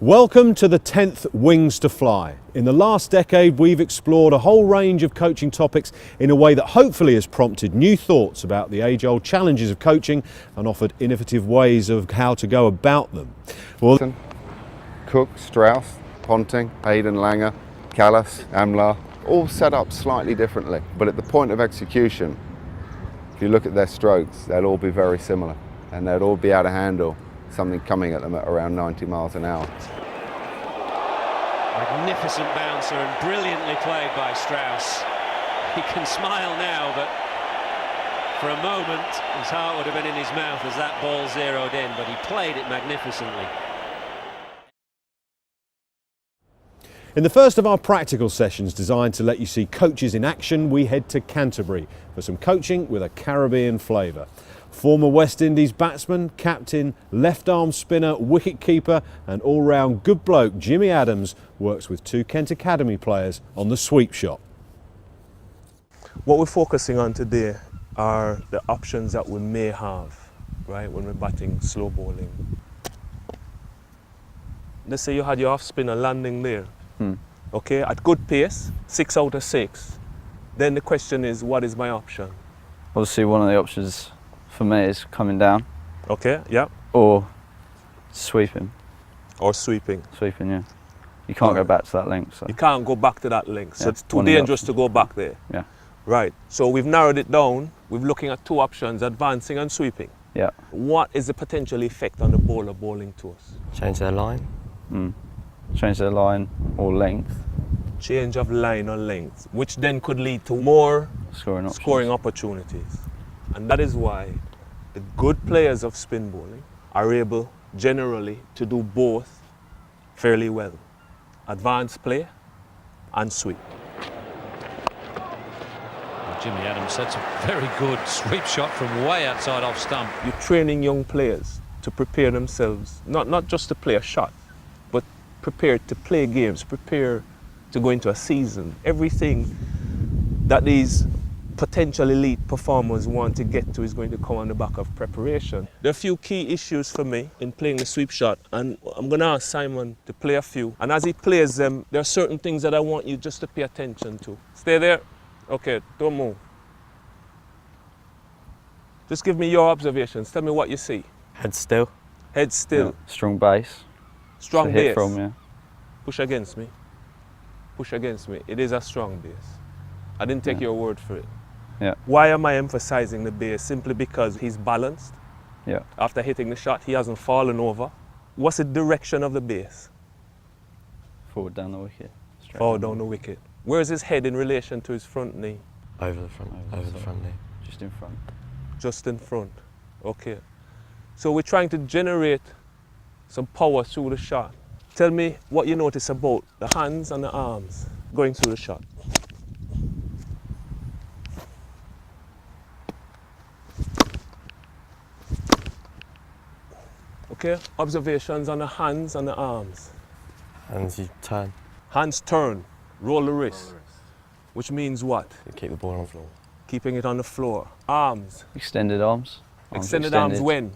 Welcome to the 10th Wings to Fly. In the last decade, we've explored a whole range of coaching topics in a way that hopefully has prompted new thoughts about the age-old challenges of coaching and offered innovative ways of how to go about them. Well, Cook, Strauss, Ponting, Hayden, Langer, Callas, Amlar, all set up slightly differently, but at the point of execution, if you look at their strokes, they'll all be very similar and they'll all be able to handle something coming at them at around 90 miles an hour. Magnificent bouncer and brilliantly played by Strauss. He can smile now, but for a moment his heart would have been in his mouth as that ball zeroed in, but he played it magnificently. in the first of our practical sessions designed to let you see coaches in action, we head to Canterbury for some coaching with a Caribbean flavour. Former West Indies batsman, captain, left-arm spinner, wicket-keeper and all-round good bloke Jimmy Adams works with two Kent Academy players on the sweep shot. What we're focusing on today are the options that we may have, right, when we're batting slow bowling. Let's say you had your off spinner landing there, okay, at good pace, 6 out of 6. Then the question is, what is my option? Obviously, one of the options for me is coming down. Okay, yeah. Or sweeping. Or sweeping. Sweeping, yeah. You can't go back to that length. So. You can't go back to that length, so Yeah, it's too dangerous to go back there. Yeah. Right, so we've narrowed it down. We're looking at two options, advancing and sweeping. Yeah. What is the potential effect on the bowler bowling to us? Change their line. Change their line or length. Change of line or length, which then could lead to more Scoring opportunities. And that is why the good players of spin bowling are able generally to do both fairly well. Advanced play and sweep. Jimmy Adams, that's a very good sweep shot from way outside off stump. You're training young players to prepare themselves, not just to play a shot, but prepare to play games, prepare to go into a season. Everything that these potential elite performers want to get to is going to come on the back of preparation. There are a few key issues for me in playing the sweep shot, and I'm going to ask Simon to play a few. And as he plays them, there are certain things that I want you just to pay attention to. Stay there. Okay, don't move. Just give me your observations. Tell me what you see. Head still. Head still. Yeah. Strong base. Strong to base. hit from, yeah. Push against me. Push against me. It is a strong base. I didn't take your word for it. Yeah. Why am I emphasizing the base? Simply because he's balanced. Yeah. After hitting the shot, he hasn't fallen over. What's the direction of the base? Forward down the wicket. Straight Forward down the wicket. Where's his head in relation to his front knee? Over the front knee. Just in front. Just in front. Okay. So we're trying to generate some power through the shot. Tell me what you notice about the hands and the arms going through the shot. Okay, observations on the hands and the arms. Hands you turn. Hands turn, roll the wrist. Which means what? You keep the ball on the floor. Keeping it on the floor. Arms. Extended arms. Extended arms when?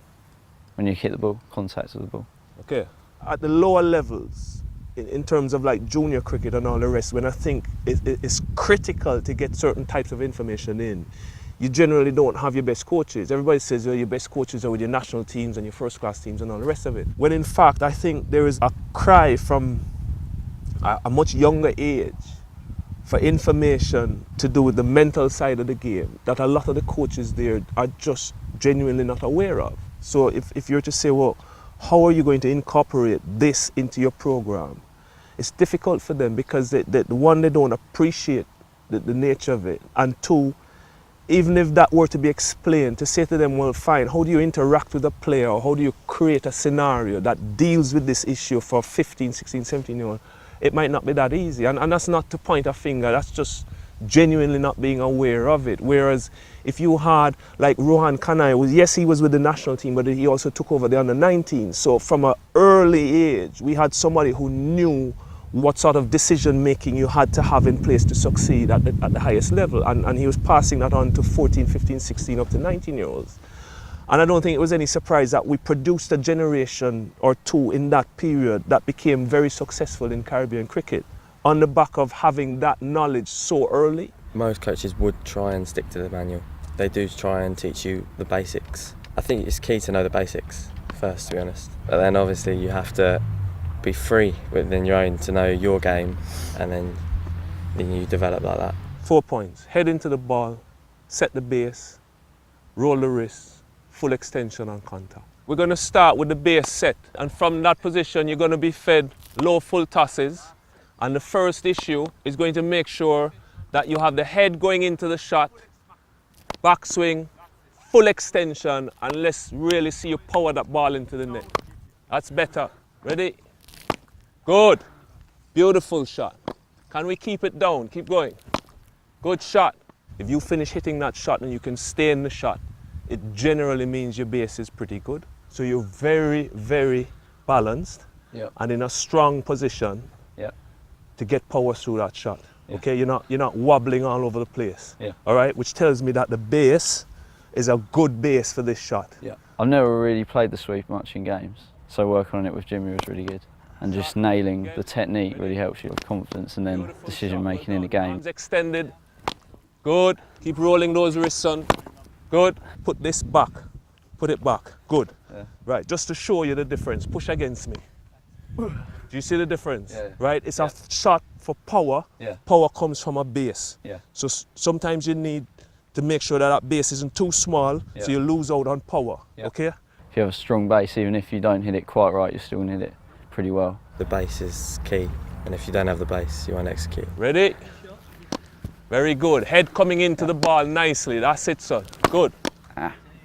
When you hit the ball, contact with the ball. Okay. At the lower levels, in terms of like junior cricket and all the rest, when I think it's critical to get certain types of information in, you generally don't have your best coaches. Everybody says your best coaches are with your national teams and your first class teams and all the rest of it. When in fact, I think there is a cry from a much younger age for information to do with the mental side of the game that a lot of the coaches there are just genuinely not aware of. So if you're to say, well, how are you going to incorporate this into your program? It's difficult for them because one, they don't appreciate the nature of it, and two, even if that were to be explained, to say to them, well, fine, how do you interact with a player, or how do you create a scenario that deals with this issue for 15, 16, 17-year-olds, it might not be that easy. And that's not to point a finger, that's just genuinely not being aware of it. Whereas if you had, like Rohan Kanai, yes, he was with the national team, but he also took over the under-19. So from an early age, we had somebody who knew what sort of decision making you had to have in place to succeed at the highest level. And he was passing that on to 14, 15, 16, up to 19-year-olds. And I don't think it was any surprise that we produced a generation or two in that period that became very successful in Caribbean cricket on the back of having that knowledge so early. Most coaches would try and stick to the manual. They do try and teach you the basics. I think it's key to know the basics first, to be honest. But then obviously you have to be free within your own to know your game, and then you develop like that. 4 points. Head into the ball, set the base, roll the wrist, full extension and contact. We're going to start with the base set, and from that position you're going to be fed low full tosses, and the first issue is going to make sure that you have the head going into the shot, backswing, full extension, and let's really see you power that ball into the net. That's better. Ready? Good. Beautiful shot. Can we keep it down? Keep going. Good shot. If you finish hitting that shot and you can stay in the shot, it generally means your base is pretty good. So you're very, very balanced and in a strong position to get power through that shot. Okay, you're not wobbling all over the place. All right, which tells me that the base is a good base for this shot. I've never really played the sweep much in games, so working on it with Jimmy was really good. And just nailing the technique really helps you with confidence and then decision making in the game. Arms extended. Good. Keep rolling those wrists, son. Good. Put this back. Put it back. Good. Right, just to show you the difference, push against me. Do you see the difference? Right, it's a shot for power. Power comes from a base. So sometimes you need to make sure that that base isn't too small, so you lose out on power. Okay? If you have a strong base, even if you don't hit it quite right, you're still going to hit it pretty well. The base is key, and if you don't have the base, you won't execute. Ready? Very good. Head coming into the ball nicely. That's it, son. Good.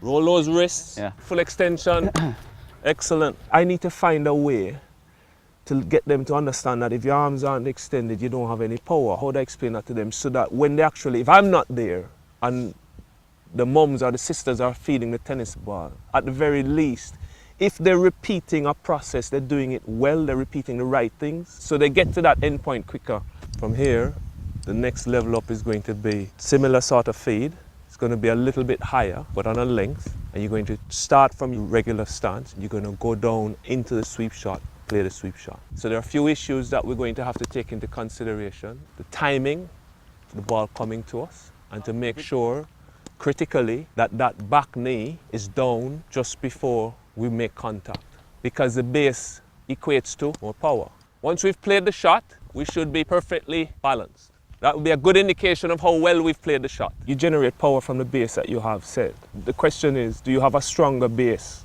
Roll those wrists. Full extension. Excellent. I need to find a way to get them to understand that if your arms aren't extended, you don't have any power. How do I explain that to them? So that when they actually, if I'm not there and the mums or the sisters are feeding the tennis ball, at the very least, if they're repeating a process, they're doing it well, they're repeating the right things, so they get to that end point quicker. From here, the next level up is going to be similar sort of feed. It's going to be a little bit higher, but on a length, and you're going to start from your regular stance, you're going to go down into the sweep shot, play the sweep shot. So there are a few issues that we're going to have to take into consideration. The timing, the ball coming to us, and to make sure, critically, that that back knee is down just before we make contact, because the base equates to more power. Once we've played the shot, we should be perfectly balanced. That would be a good indication of how well we've played the shot. You generate power from the base that you have set. The question is, do you have a stronger base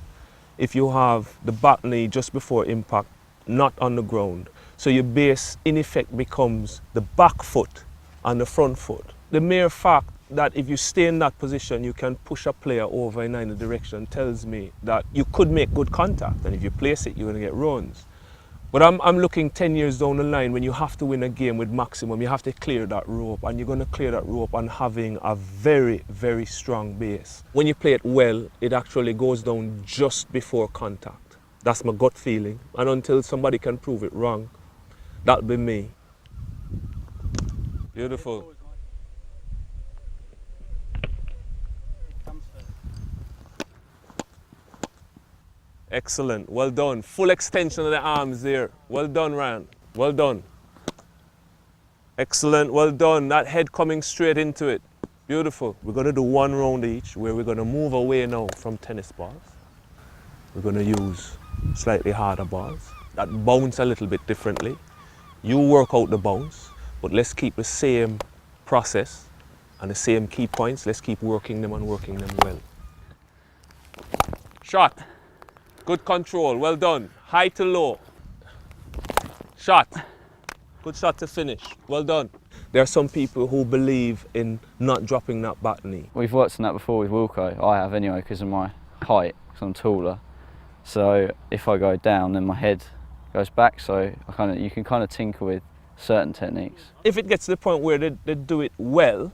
if you have the back knee just before impact, not on the ground? So your base, in effect, becomes the back foot and the front foot. The mere fact that if you stay in that position, you can push a player over in either direction tells me that you could make good contact, and if you place it, you're going to get runs. But I'm looking 10 years down the line when you have to win a game with maximum, you have to clear that rope, and you're going to clear that rope on having a very, very strong base. When you play it well, it actually goes down just before contact. That's my gut feeling, and until somebody can prove it wrong, that'll be me. Beautiful. Excellent, well done. Full extension of the arms there. Well done, Ryan. Well done. Excellent, well done. That head coming straight into it. Beautiful. We're going to do one round each where we're going to move away now from tennis balls. We're going to use slightly harder balls that bounce a little bit differently. You work out the bounce, but let's keep the same process and the same key points. Let's keep working them and working them well. Shot. Good control, well done. High to low. Shot. Good shot to finish, well done. There are some people who believe in not dropping that back knee. We've worked on that before with Wilco. I have anyway because of my height, because I'm taller. So if I go down, then my head goes back. So you can kind of tinker with certain techniques. If it gets to the point where they do it well,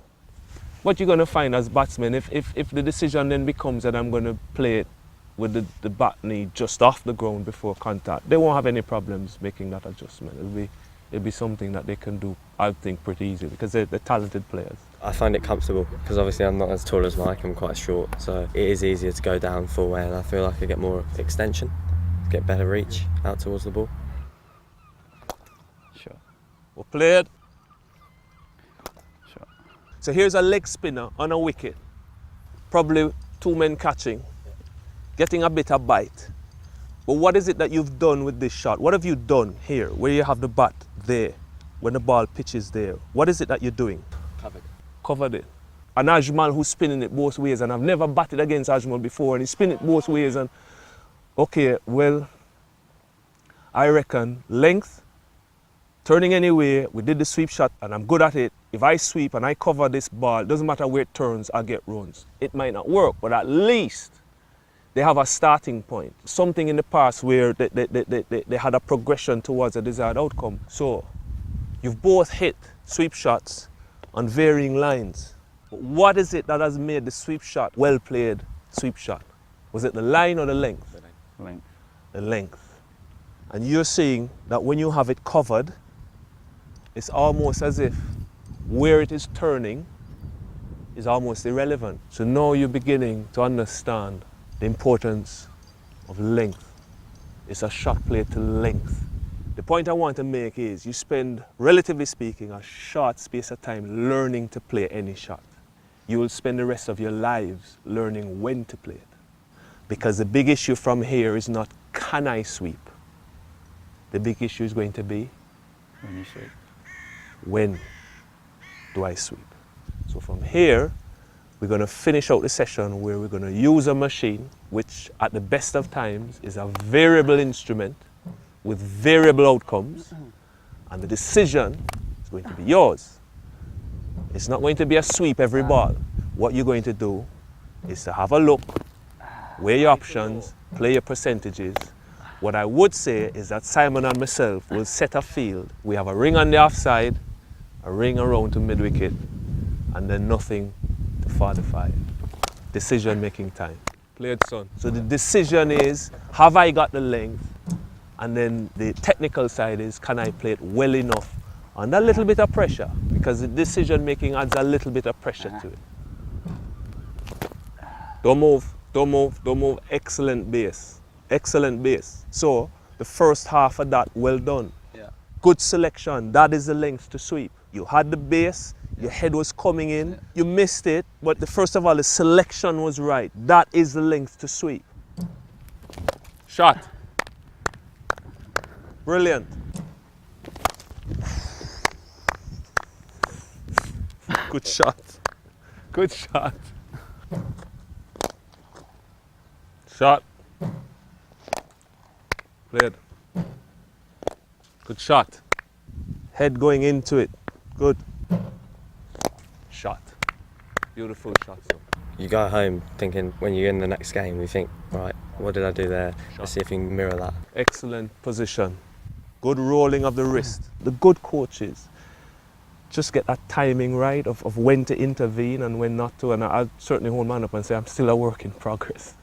what you're going to find as batsmen, if the decision then becomes that I'm going to play it with the back knee just off the ground before contact, they won't have any problems making that adjustment. it'll be something that they can do, I think, pretty easily because they're talented players. I find it comfortable because obviously I'm not as tall as Mike, I'm quite short, so it is easier to go down full way, and I feel like I get more extension, get better reach out towards the ball. Sure. Well played. Sure. So here's a leg spinner on a wicket, probably 2 men catching, getting a bit of bite. But what is it that you've done with this shot? What have you done here, where you have the bat there, when the ball pitches there? What is it that you're doing? Covered it. An Ajmal who's spinning it both ways, and I've never batted against Ajmal before, and he's spinning it both ways, and okay, well, I reckon length, turning anyway, we did the sweep shot, and I'm good at it. If I sweep and I cover this ball, it doesn't matter where it turns, I get runs. It might not work, but at least they have a starting point. Something in the past where they had a progression towards a desired outcome. So, you've both hit sweep shots on varying lines. But what is it that has made the sweep shot well played sweep shot? Was it the line or the length? Length. The length. And you're saying that when you have it covered, it's almost as if where it is turning is almost irrelevant. So now you're beginning to understand the importance of length. It's a shot played to length. The point I want to make is you spend, relatively speaking, a short space of time learning to play any shot. You will spend the rest of your lives learning when to play it. Because the big issue from here is not, can I sweep? The big issue is going to be, When you sweep. when do I sweep? So from here, we're going to finish out the session where we're going to use a machine, which at the best of times is a variable instrument with variable outcomes, and the decision is going to be yours. It's not going to be a sweep every ball. What you're going to do is to have a look, weigh your options, play your percentages. What I would say is that Simon and myself will set a field. We have a ring on the offside, a ring around to mid-wicket, and then nothing to far the five. Decision-making time. Played, son. So the decision is, have I got the length? And then the technical side is, can I play it well enough under a little bit of pressure? Because the decision making adds a little bit of pressure to it. Don't move, don't move, don't move. Excellent base. Excellent base. So the first half of that, well done. Yeah. Good selection. That is the length to sweep. You had the base, your head was coming in, you missed it, but first of all, the selection was right. That is the length to sweep. Shot. Brilliant. Good shot. Good shot. Shot. Played. Good shot. Head going into it. Good. Shot. Beautiful shot, son. You go home thinking, when you're in the next game, you think, right, what did I do there? Let's see if you can mirror that. Excellent position. Good rolling of the wrist. The good coaches just get that timing right of when to intervene and when not to. And I'll certainly hold my hand up and say I'm still a work in progress.